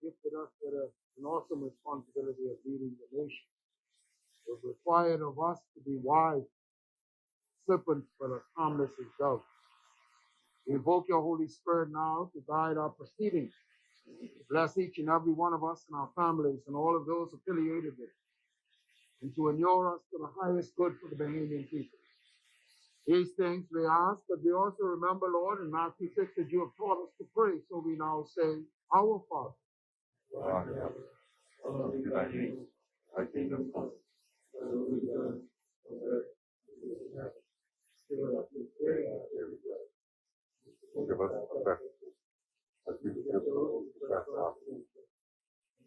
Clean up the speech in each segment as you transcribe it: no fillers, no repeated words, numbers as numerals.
gifted us with an awesome responsibility of leading the nation. It was required of us to be wise, serpents, but as harmless as doves. We invoke your Holy Spirit now to guide our proceedings. Bless each and every one of us and our families and all of those affiliated with it, and to inure us to the highest good for the Bahamian people. These things we ask, but we also remember, Lord, in Matthew 6 that you have taught us to pray. So we now say, Our Father. Hallowed be thy name, thy kingdom come. Give us the best as we give those who trespass.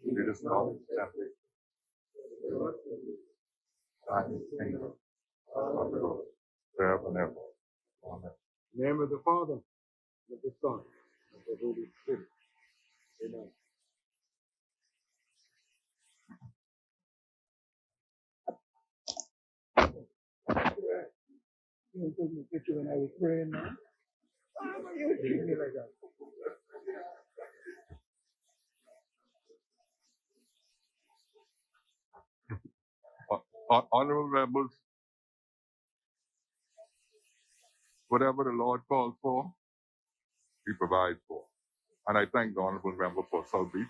Lead us not into temptation. Thine is the kingdom, and the glory, forever and ever. Amen. In the name of the Father, and of the Son, and of the Holy Spirit. Amen. You didn't take me a picture when I was praying, man. Why you would treat me like that? Honorable members, whatever the Lord calls for, He provides for. And I thank the Honorable Member for South Beach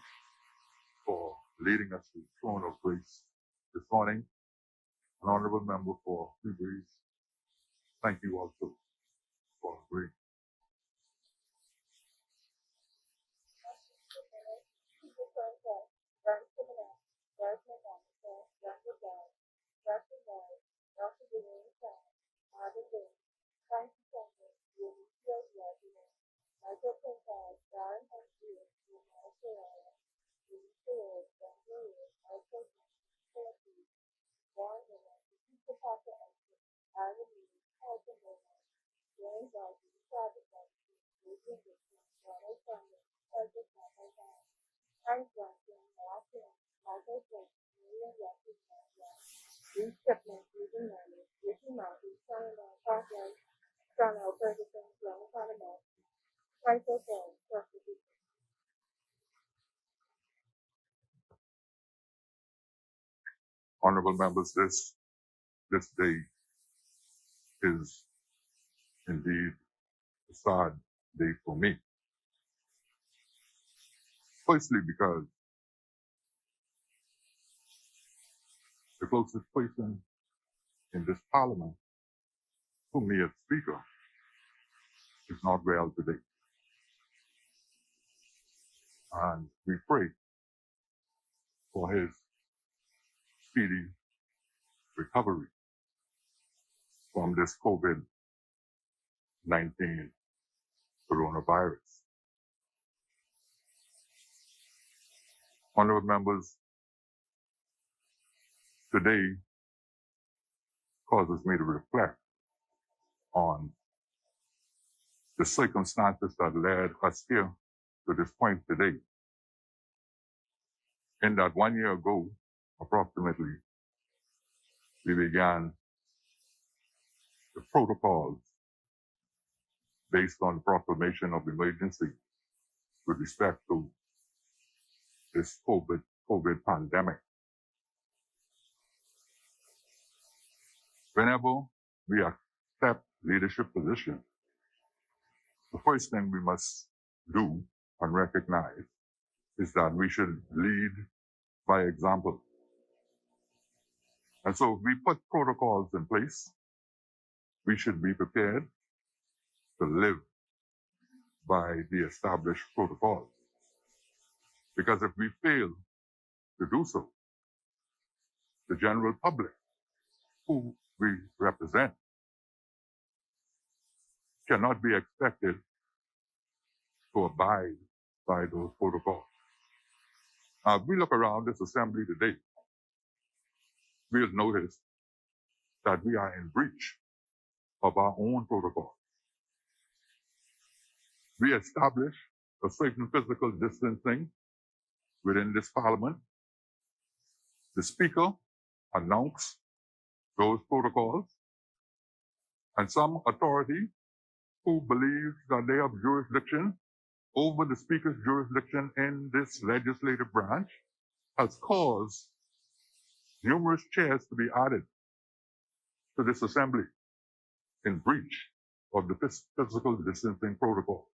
for leading us to the throne of grace this morning. An Honorable Member for New Breeze, thank you also for agreeing. Honorable members, this day is indeed a sad day for me. Firstly, because the closest person in this parliament to me as Speaker is not well today. And we pray for his speedy recovery from this COVID-19 coronavirus. Honorable members, today causes me to reflect on the circumstances that led us here to this point today. In that 1 year ago, approximately, we began the protocols based on the proclamation of emergency with respect to this COVID pandemic. Whenever we accept leadership position, the first thing we must do and recognize is that we should lead by example. And so if we put protocols in place, we should be prepared to live by the established protocols. Because if we fail to do so, the general public, who we represent, cannot be expected to abide by those protocols. If we look around this assembly today, we'll notice that we are in breach of our own protocol. We establish a certain physical distancing within this parliament. The Speaker announced those protocols, and some authority who believes that they have jurisdiction over the Speaker's jurisdiction in this legislative branch has caused numerous chairs to be added to this assembly in breach of the physical distancing protocol.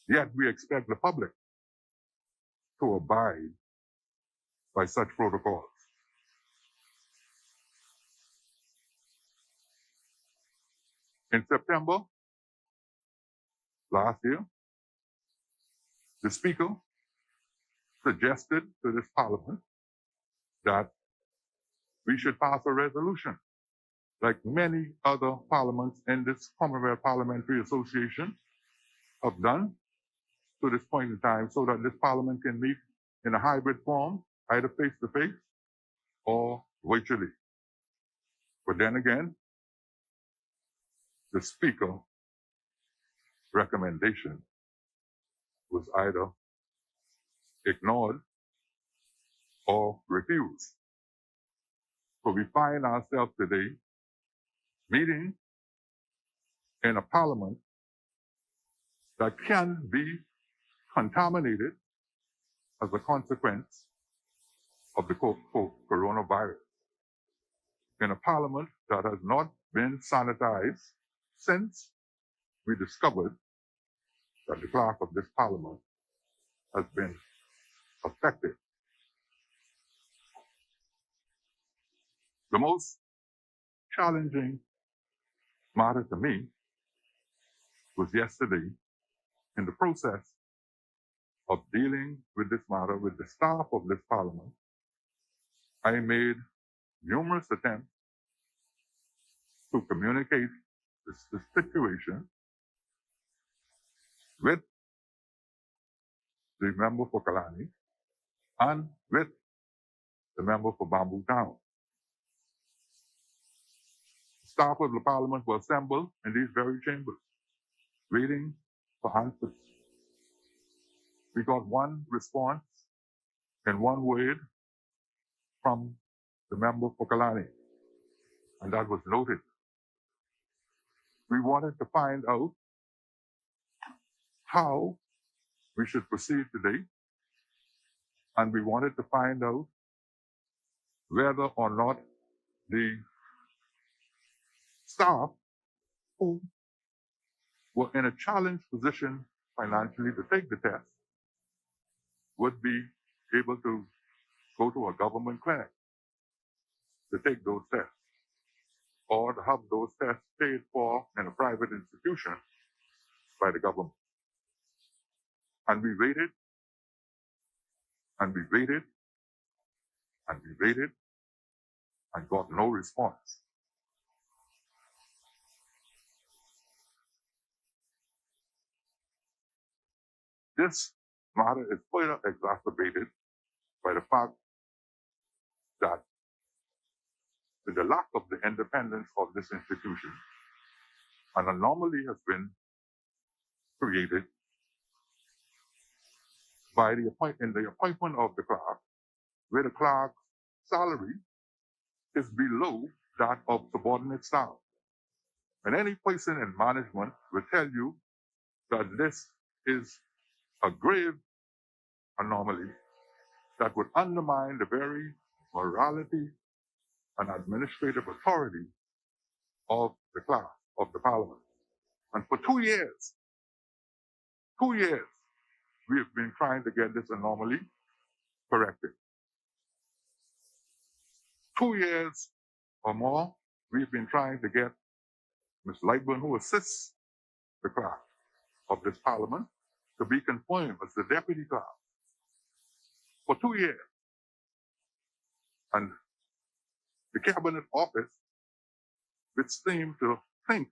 Yet we expect the public to abide by such protocols. In September last year, the Speaker suggested to this Parliament that we should pass a resolution, like many other parliaments in this Commonwealth Parliamentary Association have done to this point in time, so that this Parliament can meet in a hybrid form, either face-to-face or virtually. But then again, the Speaker's recommendation was either ignored or refused. So we find ourselves today meeting in a Parliament that can be contaminated as a consequence of the coronavirus. In a Parliament that has not been sanitized since we discovered that the clerk of this Parliament has been affected. The most challenging matter to me was yesterday, in the process of dealing with this matter with the staff of this Parliament. I made numerous attempts to communicate the situation with the member for Kalani and with the member for Bamboo Town. Staff of the Parliament were assembled in these very chambers, waiting for answers. We got one response in one word from the member for Kalani, and that was noted. We wanted to find out how we should proceed today, and we wanted to find out whether or not the staff who were in a challenged position financially to take the test would be able to go to a government clinic to take those tests, or to have those tests paid for in a private institution by the government. And we waited, and we waited, and we waited, and got no response. This matter is further exacerbated by the fact that with the lack of the independence of this institution, an anomaly has been created by the appointment of the clerk, where the clerk's salary is below that of subordinate staff. And any person in management will tell you that this is a grave anomaly that would undermine the very morality and administrative authority of the clerk of the Parliament. And for 2 years, we have been trying to get this anomaly corrected. 2 years or more, we've been trying to get Ms. Lightburn, who assists the clerk of this Parliament, to be confirmed as the deputy clerk for 2 years. And the Cabinet Office, which seems to think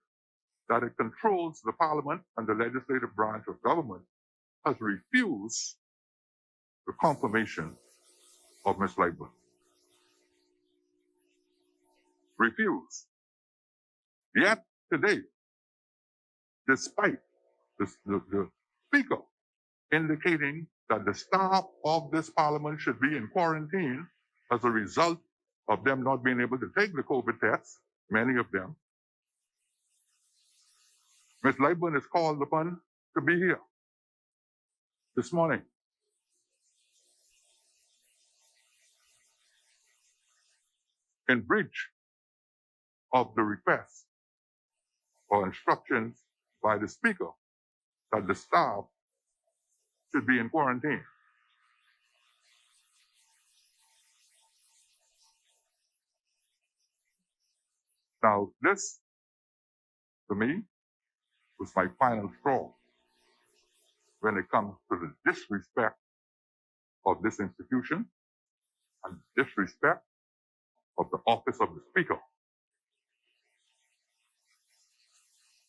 that it controls the Parliament and the legislative branch of government, has refused the confirmation of Ms. Lightburn. Refused. Yet today, despite the Speaker indicating that the staff of this Parliament should be in quarantine as a result of them not being able to take the COVID tests, many of them, Ms. Lightburn is called upon to be here this morning. In breach of the request or instructions by the Speaker that the staff should be in quarantine. Now, this, to me, was my final straw when it comes to the disrespect of this institution and disrespect of the office of the Speaker.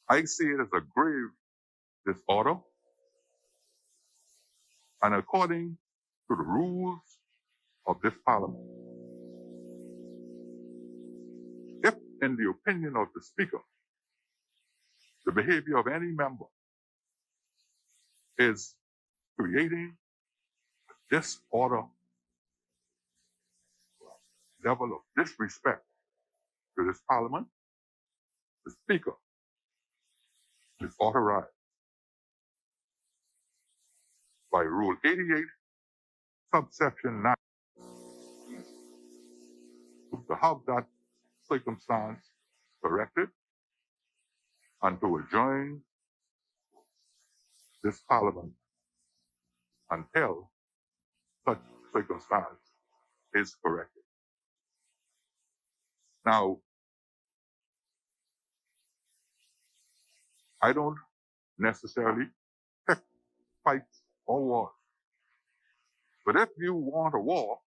I see it as a grave disorder, and according to the rules of this Parliament, if, in the opinion of the Speaker, the behavior of any member is creating a disorder, level of disrespect to this Parliament, the Speaker is authorized by Rule 88, subsection 9, to have that circumstance corrected and to adjourn this Parliament until such circumstance is corrected. Now, I don't necessarily pick fights or wars. But if you want a war,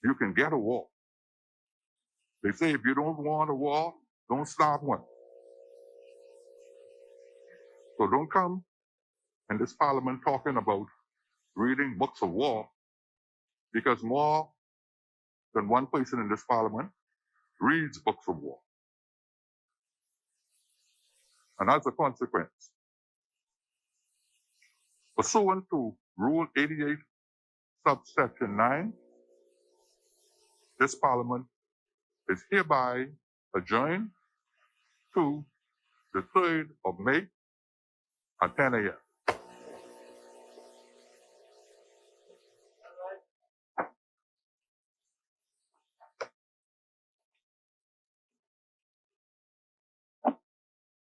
you can get a war. They say if you don't want a war, don't start one. So don't come in this Parliament talking about reading books of war, because more than one person in this Parliament reads books of war. And as a consequence, pursuant to Rule 88, subsection 9, this Parliament is hereby adjourned to the 3rd of May at 10 a.m.